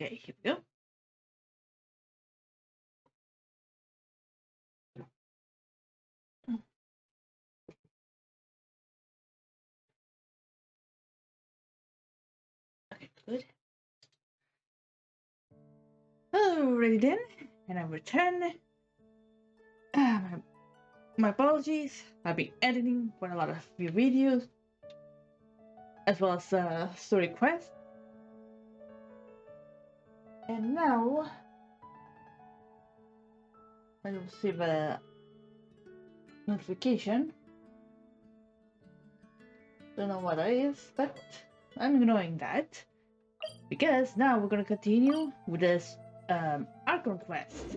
Okay, here we go. Okay, good. Alrighty then, and I return. My apologies. I've been editing for a lot of your videos, as well as story quest. And now I receive a notification. Don't know what that is, but I'm ignoring that because now we're gonna continue with this Archon quest.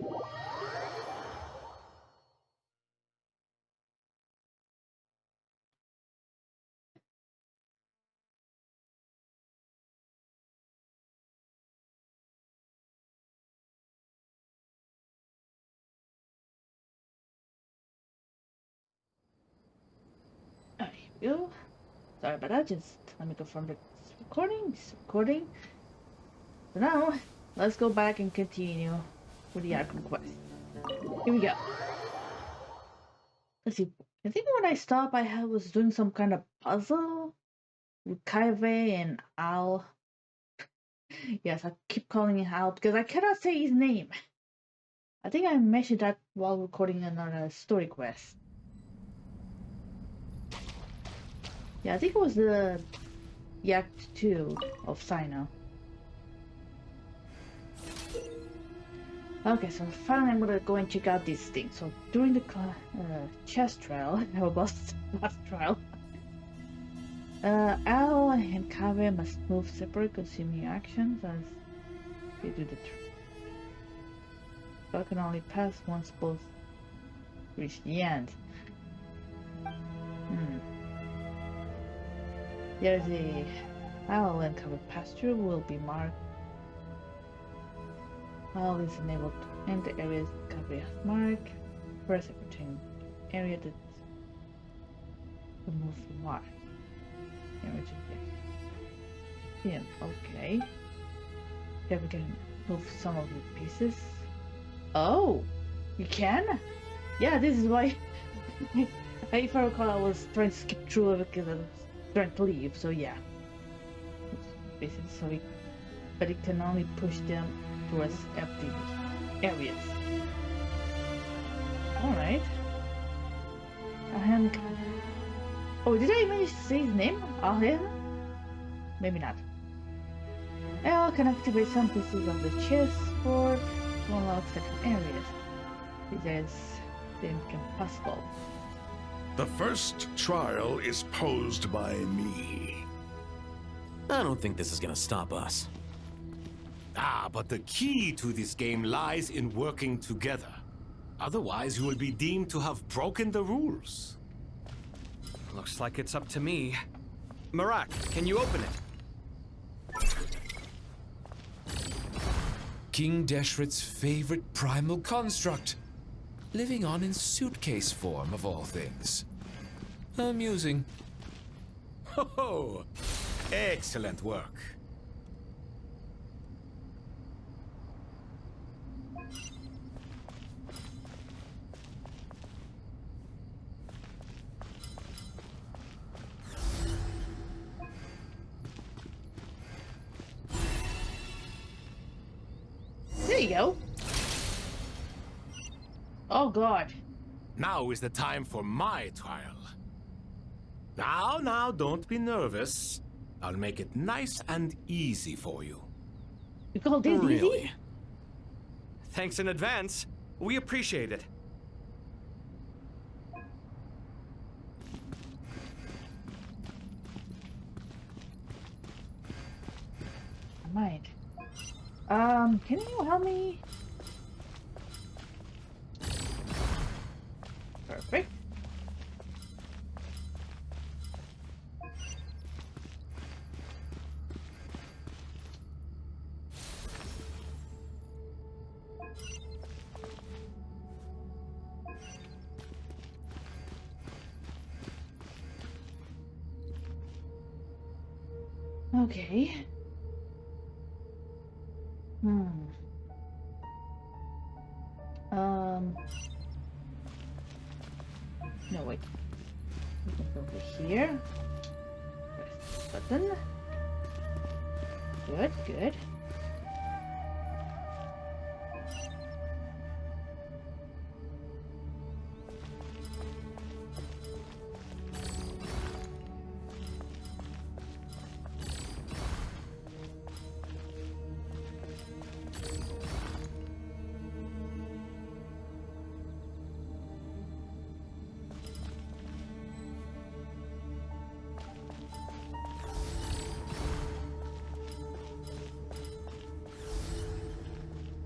Alright, here we go. Sorry about that. Just let me confirm that it's recording. It's recording. So now let's go back and continue with the Archon quest. Here we go. Let's see. I think when I stopped, I was doing some kind of puzzle with Kaive and Al. Yes, I keep calling him Al because I cannot say his name. I think I mentioned that while recording another story quest. Yeah, I think it was the Act 2 of Sino. Okay, so finally I'm gonna go and check out these things. So during the chess trial, or last trial, Al and Kave must move separate, consuming actions as they do the trial can only pass once both reach the end. There's a Al and Kave pasture will be marked. Al is unable to enter areas Kave has marked. Press a pertaining area that remove the mark. Yeah, okay. Yeah, we can move some of the pieces. Oh, you can? Yeah, this is why. If I recall, I was trying to skip through it because I was trying to leave. So yeah, pieces. So but it can only push them towards empty areas. All right. And oh, did I manage to say his name? Oh yeah. Maybe not. L can activate some pieces of the chessboard to unlock certain areas. These areas then become possible. The first trial is posed by me. I don't think this is gonna stop us. But the key to this game lies in working together. Otherwise, you will be deemed to have broken the rules. Looks like it's up to me. Marak, can you open it? King Deshret's favorite primal construct. Living on in suitcase form, of all things. Amusing. Ho! Excellent work. There you go. Oh god. Now is the time for my trial. Now, don't be nervous. I'll make it nice and easy for you. You call this Really? easy? Thanks in advance. We appreciate it. I might. Can you help me? Perfect. Okay. Hmm. No, wait. We can go over here. Press this button. Good, good.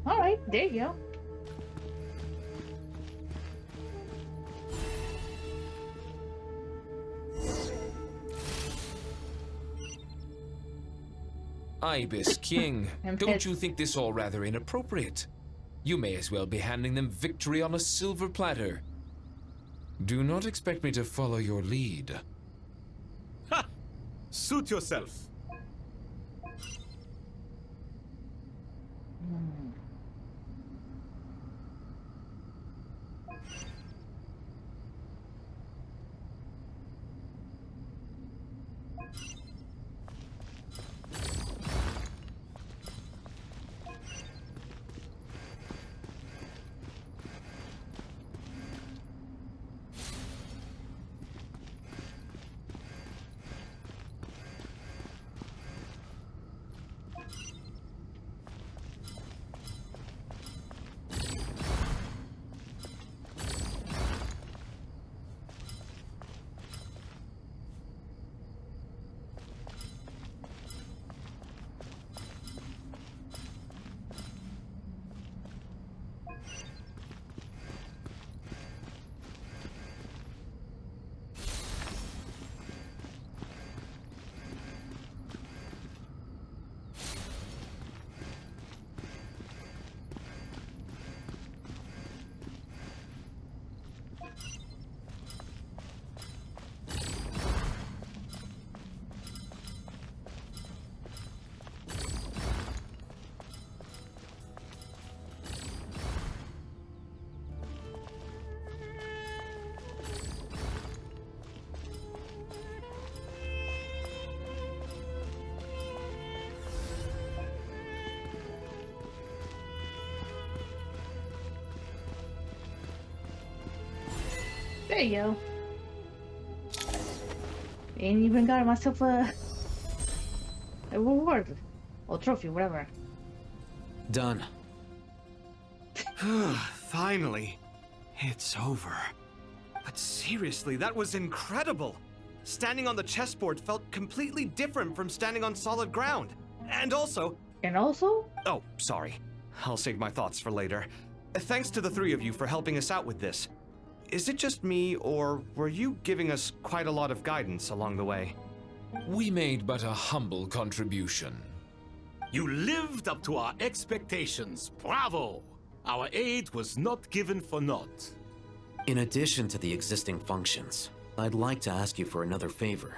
Alright, there you go. Ibis King, I'm don't pissed. you think this all rather inappropriate? You may as well be handing them victory on a silver platter. Do not expect me to follow your lead. Ha! Suit yourself. Hmm. There you go. Ain't even got myself a reward. Or trophy, whatever. Done. Finally. It's over. But seriously, that was incredible. Standing on the chessboard felt completely different from standing on solid ground. And also... And also? Oh, sorry. I'll save my thoughts for later. Thanks to the three of you for helping us out with this. Is it just me, or were you giving us quite a lot of guidance along the way? We made but a humble contribution. You lived up to our expectations. Bravo! Our aid was not given for naught. In addition to the existing functions, I'd like to ask you for another favor.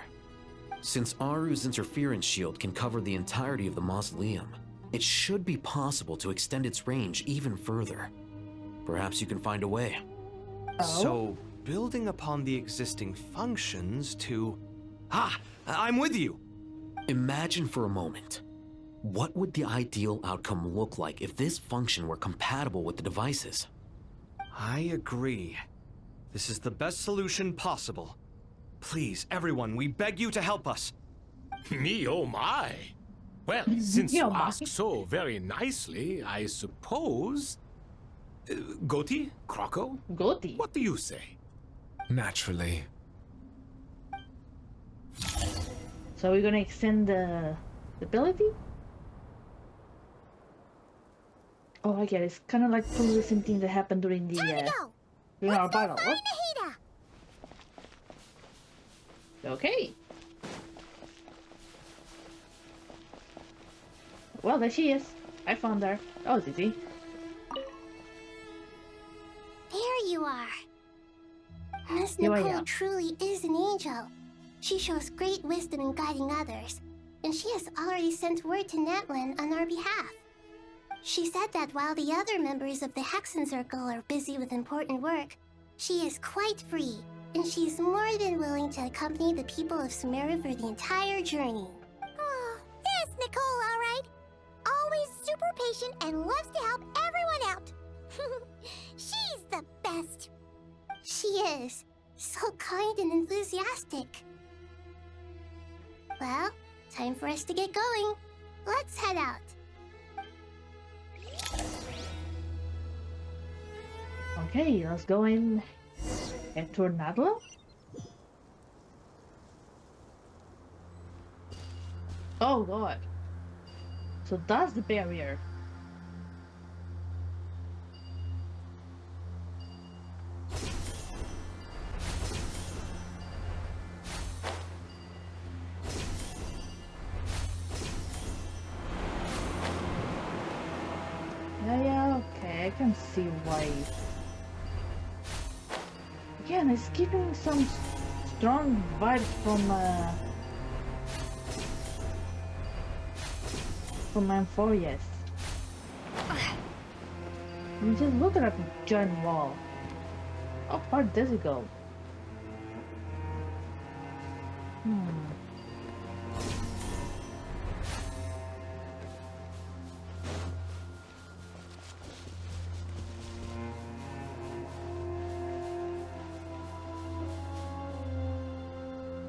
Since Aru's interference shield can cover the entirety of the mausoleum, it should be possible to extend its range even further. Perhaps you can find a way. Oh? So, building upon the existing functions to... Ah! I'm with you! Imagine for a moment. What would the ideal outcome look like if this function were compatible with the devices? I agree. This is the best solution possible. Please, everyone, we beg you to help us. Me, oh my! Well, since Yeah, you my. ask so very nicely, I suppose... Goti? Croco? Goatee. What do you say? Naturally. So we're gonna extend the ability? Oh, I get it. It's kind of like probably the same thing that happened during the during our battle. What? Okay. Well, there she is. I found her. Oh, did he? There you are. Miss Here I Nicole am. truly is an angel. She shows great wisdom in guiding others, and she has already sent word to Natlan on our behalf. She said that while the other members of the Hexen Circle are busy with important work, she is quite free, and she's more than willing to accompany the people of Sumeru for the entire journey. Oh, there's Nicole, all right. Always super patient and loves to help everyone out. She's the best. She is. So kind and enthusiastic. Well, time for us to get going. Let's head out. Okay, let's go in and toward Nadla. Oh god. So that's the barrier. Yeah, okay, I can see why. Again, it's giving some strong vibes from Amphorius. I mean, just look at that giant wall. How far does it go?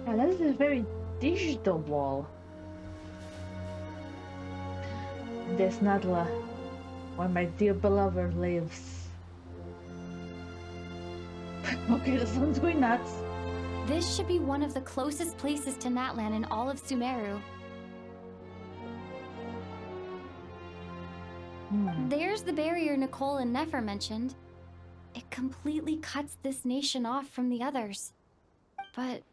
Yeah, that is a very digital wall. There's Nadla, where my dear beloved lives. Okay, the sun's going nuts. This should be one of the closest places to Natlan in all of Sumeru. There's the barrier Nicole and Nefer mentioned. It completely cuts this nation off from the others. But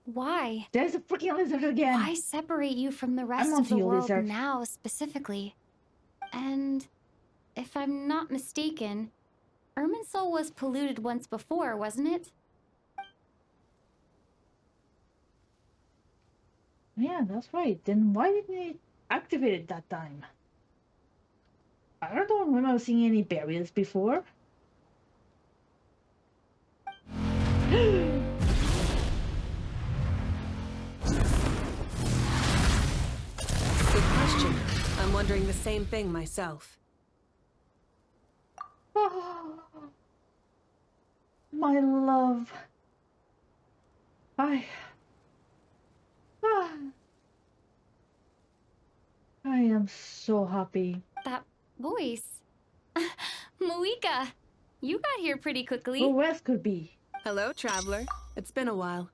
why? There's a freaking lizard again. Why separate you from the rest not of the the world lizard. now specifically? And if I'm not mistaken, Irminsul was polluted once before, wasn't it? Yeah, that's right. Then why didn't it activate it that time? I don't remember seeing any barriers before. Good question. I'm wondering the same thing myself. Oh, my love. I am so happy. That voice. Malika, you got here pretty quickly. Who else could be? Hello, traveler. It's been a while.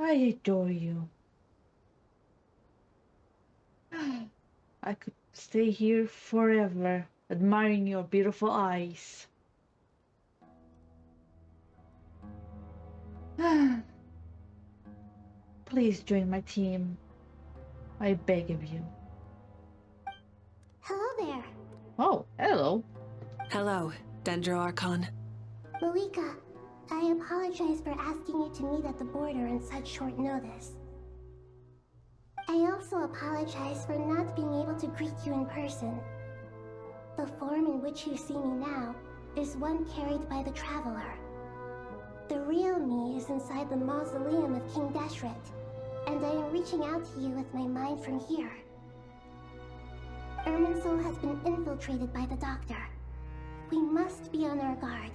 I adore you. I could stay here forever, admiring your beautiful eyes. Please join my team. I beg of you. Hello there. Oh, hello. Hello, Dendro Archon. Malika, I apologize for asking you to meet at the border on such short notice. I also apologize for not being able to greet you in person. The form in which you see me now is one carried by the Traveler. The real me is inside the mausoleum of King Deshret, and I am reaching out to you with my mind from here. Irminsul has been infiltrated by the Doctor. We must be on our guard,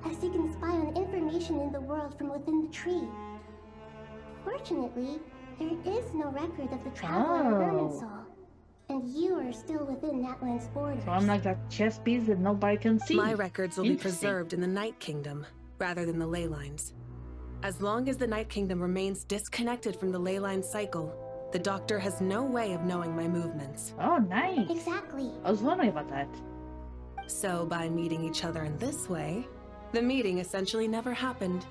as he can spy on information in the world from within the tree. Fortunately, there is no record of the Traveler of Irminsul, and you are still within Natlan's borders. So I'm like that chess piece that nobody can see. My records will be Interesting. preserved in the Night Kingdom, rather than the ley lines. As long as the Night Kingdom remains disconnected from the ley line cycle, the Doctor has no way of knowing my movements. Oh, nice. Exactly. I was wondering about that. So by meeting each other in this way, the meeting essentially never happened.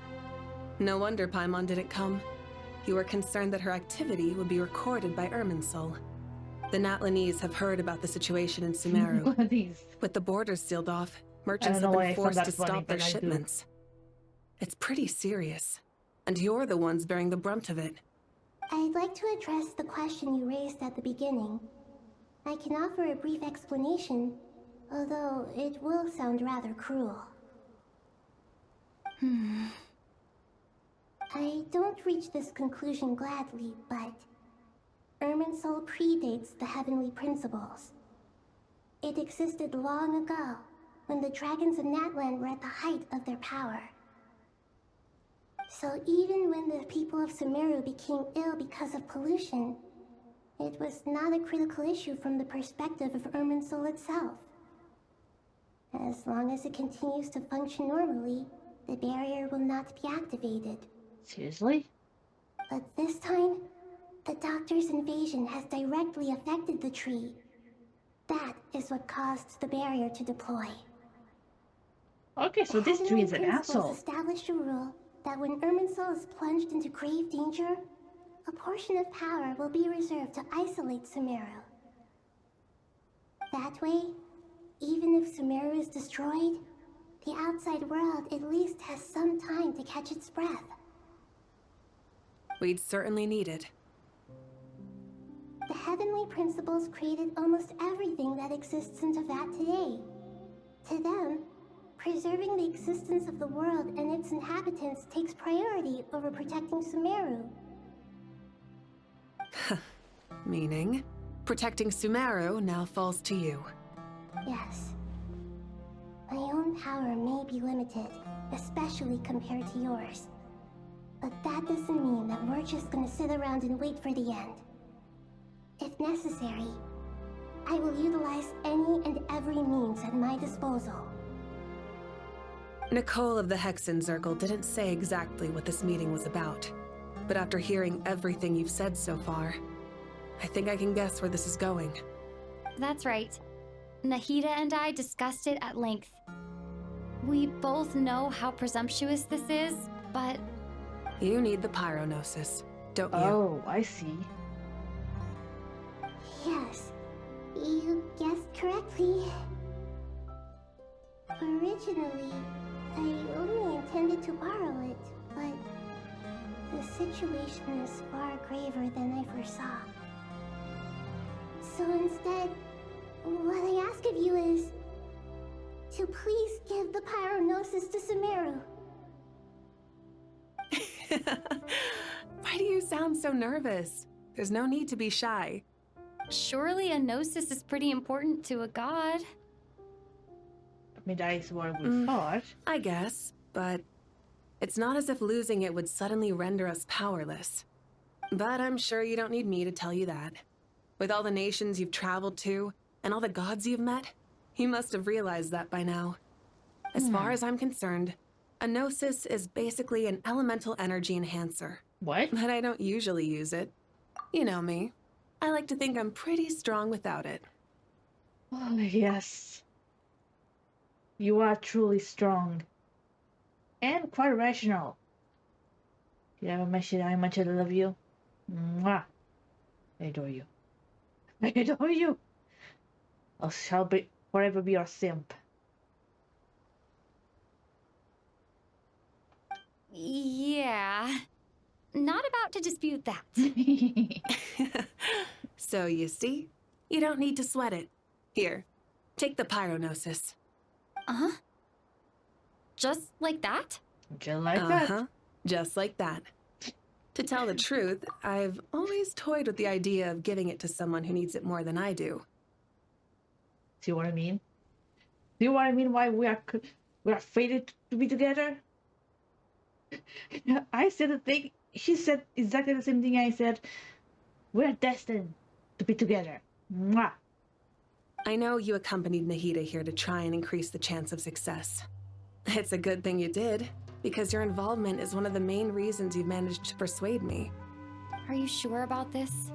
No wonder Paimon didn't come. You were concerned that her activity would be recorded by Irminsul. The Natlanese have heard about the situation in Sumeru. What are these? With the borders sealed off, I merchants don't have know why been I found forced that to funny, stop their but I do. shipments. It's pretty serious. And you're the ones bearing the brunt of it. I'd like to address the question you raised at the beginning. I can offer a brief explanation, although it will sound rather cruel. I don't reach this conclusion gladly, but Irminsul predates the heavenly principles. It existed long ago, when the dragons of Natlan were at the height of their power. So even when the people of Sumeru became ill because of pollution, it was not a critical issue from the perspective of Irminsul itself. As long as it continues to function normally, the barrier will not be activated. Seriously? But this time, the Doctor's invasion has directly affected the tree. That is what caused the barrier to deploy. Okay, so this tree is an asshole. Established a rule that when Irminsul is plunged into grave danger, a portion of power will be reserved to isolate Sumeru. That way, even if Sumeru is destroyed, the outside world at least has some time to catch its breath. We'd certainly need it. The heavenly principles created almost everything that exists in Teyvat today. To them, preserving the existence of the world and its inhabitants takes priority over protecting Sumeru. Meaning, protecting Sumeru now falls to you. Yes. My own power may be limited, especially compared to yours. But that doesn't mean that we're just gonna sit around and wait for the end. If necessary, I will utilize any and every means at my disposal. Nicole of the Hexen Circle didn't say exactly what this meeting was about. But after hearing everything you've said so far, I think I can guess where this is going. That's right. Nahida and I discussed it at length. We both know how presumptuous this is, but... You need the Pyronosis, don't you? Oh, I see. Yes, you guessed correctly. Originally, I only intended to borrow it, but the situation is far graver than I foresaw. So instead, what I ask of you is to please give the Pyronosis to Sumeru. Why do you sound so nervous? There's no need to be shy. Surely a gnosis is pretty important to a god. I mean, that is what we thought. I guess, but it's not as if losing it would suddenly render us powerless. But I'm sure you don't need me to tell you that. With all the nations you've traveled to, and all the gods you've met, you must have realized that by now. As far as I'm concerned, a gnosis is basically an elemental energy enhancer. What? But I don't usually use it. You know me. I like to think I'm pretty strong without it. Oh, yes. You are truly strong. And quite rational. Did I ever mention how much I love you? Mwah. I adore you. I adore you. I shall forever be your simp. Yeah. Not about to dispute that. So you see, you don't need to sweat it. Here, take the Pyronosis. Uh-huh. Just like that? Just like that. Uh-huh, just like that. To tell the truth, I've always toyed with the idea of giving it to someone who needs it more than I do. See what I mean? See what I mean? Why we are fated to be together? I said the thing. She said exactly the same thing I said. We're destined to be together. Mwah. I know you accompanied Nahida here to try and increase the chance of success. It's a good thing you did, because your involvement is one of the main reasons you've managed to persuade me. Are you sure about this?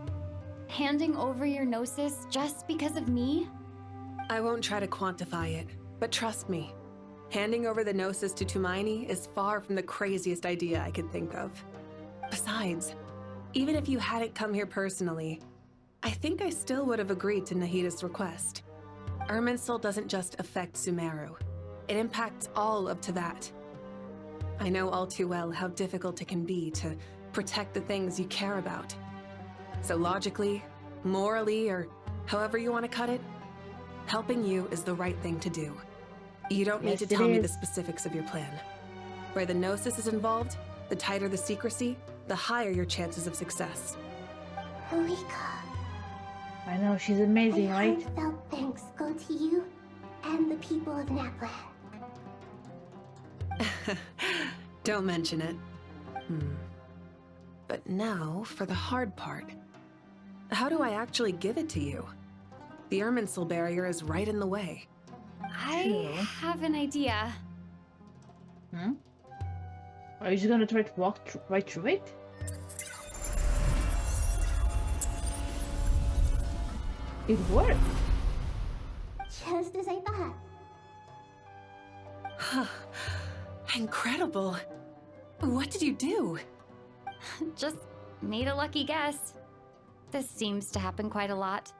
Handing over your gnosis just because of me? I won't try to quantify it, but trust me, handing over the gnosis to Tumaini is far from the craziest idea I could think of. Besides, even if you hadn't come here personally, I think I still would have agreed to Nahida's request. Irminsul doesn't just affect Sumeru. It impacts all of Teyvat. I know all too well how difficult it can be to protect the things you care about, So logically, morally, or however you want to cut it, helping you is the right thing to do. You don't need Yes, to it tell me the is. specifics of your plan. Where the Gnosis is involved, the tighter the secrecy, the higher your chances of success. Malika, I know, she's amazing, a right? heartfelt thanks go to you and the people of Naplan. Don't mention it. But now, for the hard part. How do I actually give it to you? The Irminsul barrier is right in the way. I have an idea. Hmm? Are you just gonna try to walk right through it? It worked! Just as I thought. Incredible. What did you do? Just made a lucky guess. This seems to happen quite a lot.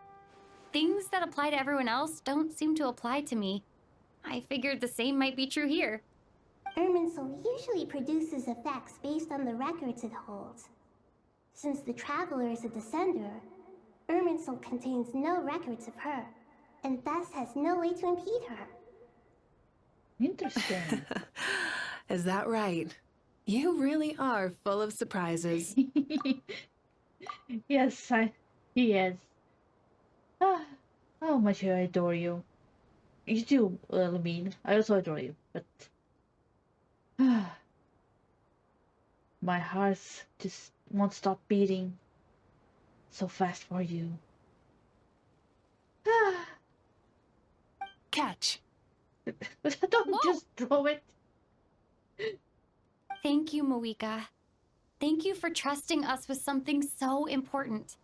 Things that apply to everyone else don't seem to apply to me. I figured the same might be true here. Irminsul usually produces effects based on the records it holds. Since the Traveler is a descender, Irminsul contains no records of her, and thus has no way to impede her. Interesting. Is that right? You really are full of surprises. Yes, he is. Ah, how much I adore you. You too, Lamine. I also adore you, but my heart just won't stop beating so fast for you. Catch. Don't Whoa. just throw it. Thank you, Moika. Thank you for trusting us with something so important.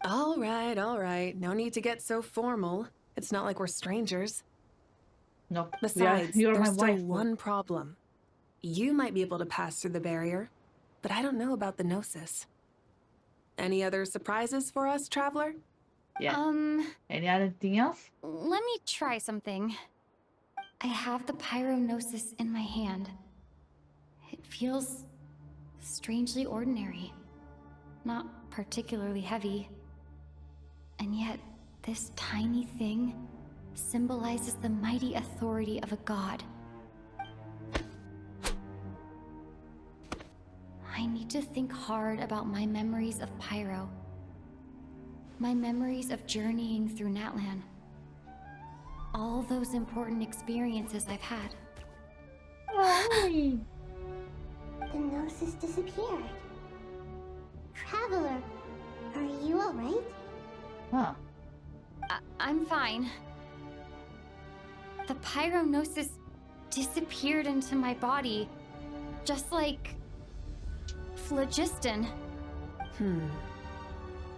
All right, all right. No need to get so formal. It's not like we're strangers. Nope. Besides, you're my there's still wife. one problem. You might be able to pass through the barrier, but I don't know about the Gnosis. Any other surprises for us, Traveler? Yeah. Any other thing else? Let me try something. I have the Pyrognosis in my hand. It feels strangely ordinary. Not particularly heavy. And yet, this tiny thing symbolizes the mighty authority of a god. I need to think hard about my memories of Pyro. My memories of journeying through Natlan. All those important experiences I've had. Why? The Gnosis disappeared. Traveler, are you alright? Huh. I'm fine. The Pyrognosis disappeared into my body, just like phlogiston.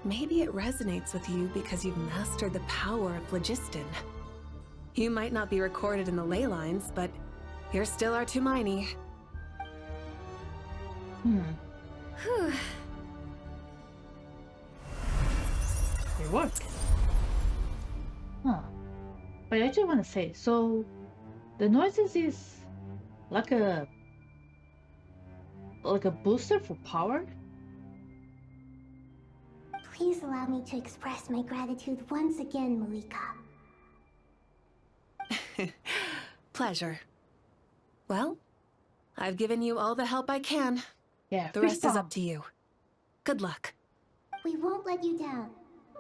Maybe it resonates with you because you've mastered the power of phlogiston. You might not be recorded in the ley lines, but you're still our Tumaini. Whew. It worked. Huh. But I just want to say, so the noises is like a booster for power? Please allow me to express my gratitude once again, Malika. Pleasure. Well, I've given you all the help I can. Yeah, The fist rest is bump. up to you. Good luck. We won't let you down.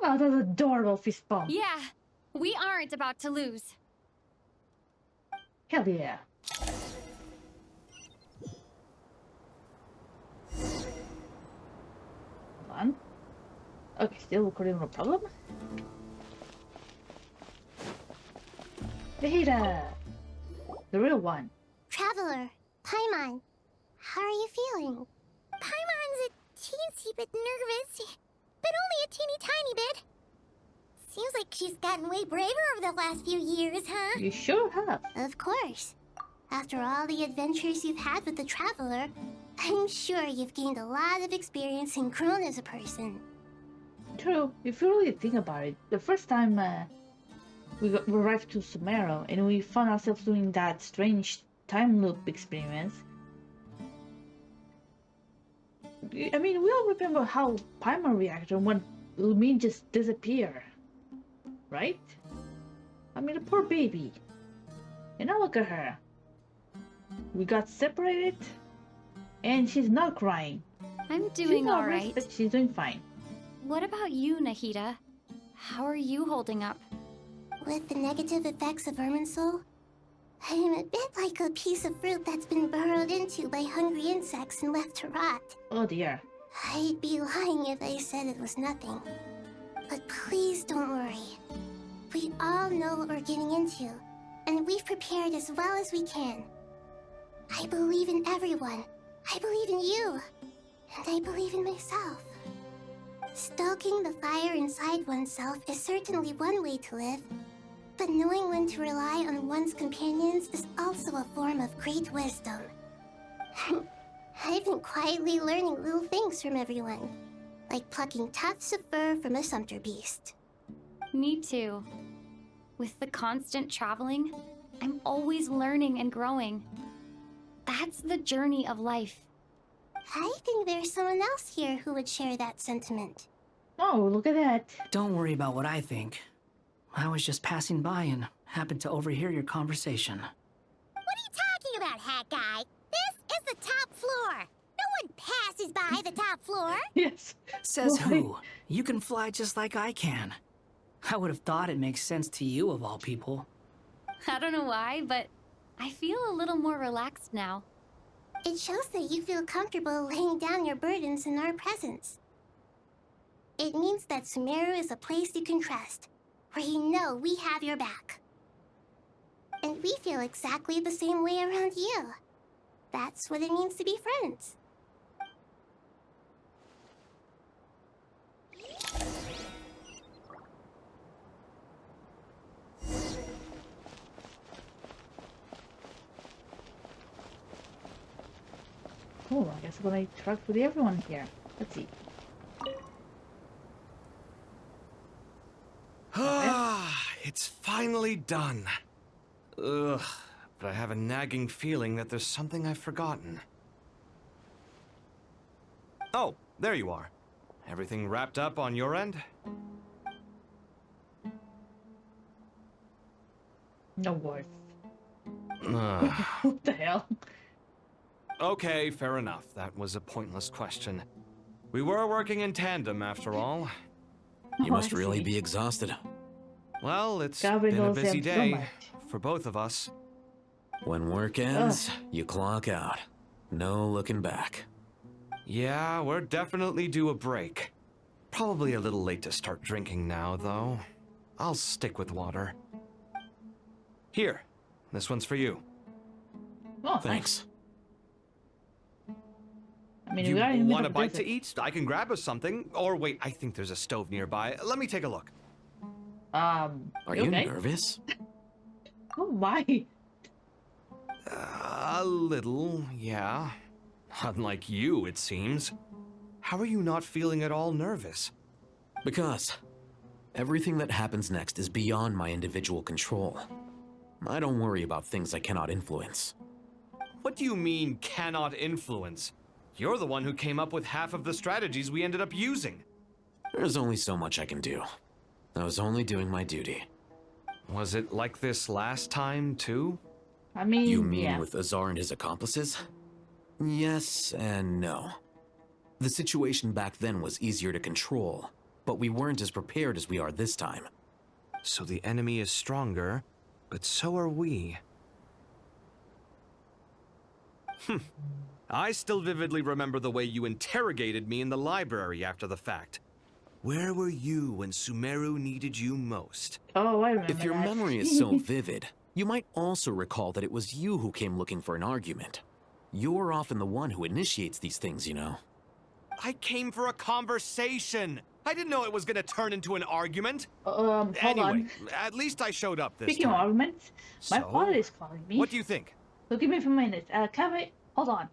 Oh, that's adorable fist bump. Yeah, we aren't about to lose. Hell yeah. Hold on. Okay, still recording, no problem. Vegeta! The real one. Traveler, Paimon, how are you feeling? Paimon's a teensy bit nervous, but only a teeny tiny bit. Seems like she's gotten way braver over the last few years, huh? You sure have. Of course. After all the adventures you've had with the Traveler, I'm sure you've gained a lot of experience and grown as a person. True, if you really think about it, the first time we arrived to Sumeru and we found ourselves doing that strange time loop experience, I mean, we all remember how Paimon reacted when Lumine just disappeared, right? I mean, the poor baby. And now look at her. We got separated, and she's not crying. I'm doing She's all nervous, right. but she's doing fine. What about you, Nahida? How are you holding up? With the negative effects of Irminsul, I'm a bit like a piece of fruit that's been burrowed into by hungry insects and left to rot. Oh dear. I'd be lying if I said it was nothing. But please don't worry. We all know what we're getting into, and we've prepared as well as we can. I believe in everyone. I believe in you. And I believe in myself. Stoking the fire inside oneself is certainly one way to live, but knowing when to rely on one's companions is also a form of great wisdom. I've been quietly learning little things from everyone, like plucking tufts of fur from a sumpter beast. Me too. With the constant traveling, I'm always learning and growing. That's the journey of life. I think there's someone else here who would share that sentiment. Oh, look at that. Don't worry about what I think. I was just passing by and happened to overhear your conversation. What are you talking about, Hat Guy? This is the top floor. No one passes by the top floor. Yes. Says Why? who? You can fly just like I can. I would have thought it makes sense to you of all people. I don't know why, but I feel a little more relaxed now. It shows that you feel comfortable laying down your burdens in our presence. It means that Sumeru is a place you can trust, where you know we have your back. And we feel exactly the same way around you. That's what it means to be friends. Oh, I guess I'm gonna interact with everyone here. Let's see. Ah, it's finally done. Ugh, but I have a nagging feeling that there's something I've forgotten. Oh, there you are. Everything wrapped up on your end? No words. Ugh. What the hell? Okay, fair enough. That was a pointless question. We were working in tandem, after all. You Oh, must I really see. be exhausted. Well, it's Gabby been a knows busy him so day much. for both of us. When work ends, you clock out. No looking back. Yeah, we're definitely due a break. Probably a little late to start drinking now, though. I'll stick with water. Here, this one's for you. Oh, Thanks. I mean, You we are in the middle want a of bite to desert. eat? I can grab us something. Or wait, I think there's a stove nearby. Let me take a look. Are you okay? nervous? Oh, why? A little, yeah. Unlike you, it seems. How are you not feeling at all nervous? Because everything that happens next is beyond my individual control. I don't worry about things I cannot influence. What do you mean, cannot influence? You're the one who came up with half of the strategies we ended up using. There's only so much I can do. I was only doing my duty. Was it like this last time, too? I mean, You mean yeah. with Azar and his accomplices? Yes and no. The situation back then was easier to control, but we weren't as prepared as we are this time. So the enemy is stronger, but so are we. I still vividly remember the way you interrogated me in the library after the fact. Where were you when Sumeru needed you most? Oh, I remember If your that. memory is so vivid, you might also recall that it was you who came looking for an argument. You're often the one who initiates these things, you know. I came for a conversation. I didn't know it was gonna turn into an argument. Hold Anyway, on. at least I showed up this Speaking of time. arguments, my So, father is calling me. What do you think? So give me a few minutes. Can we... Hold on.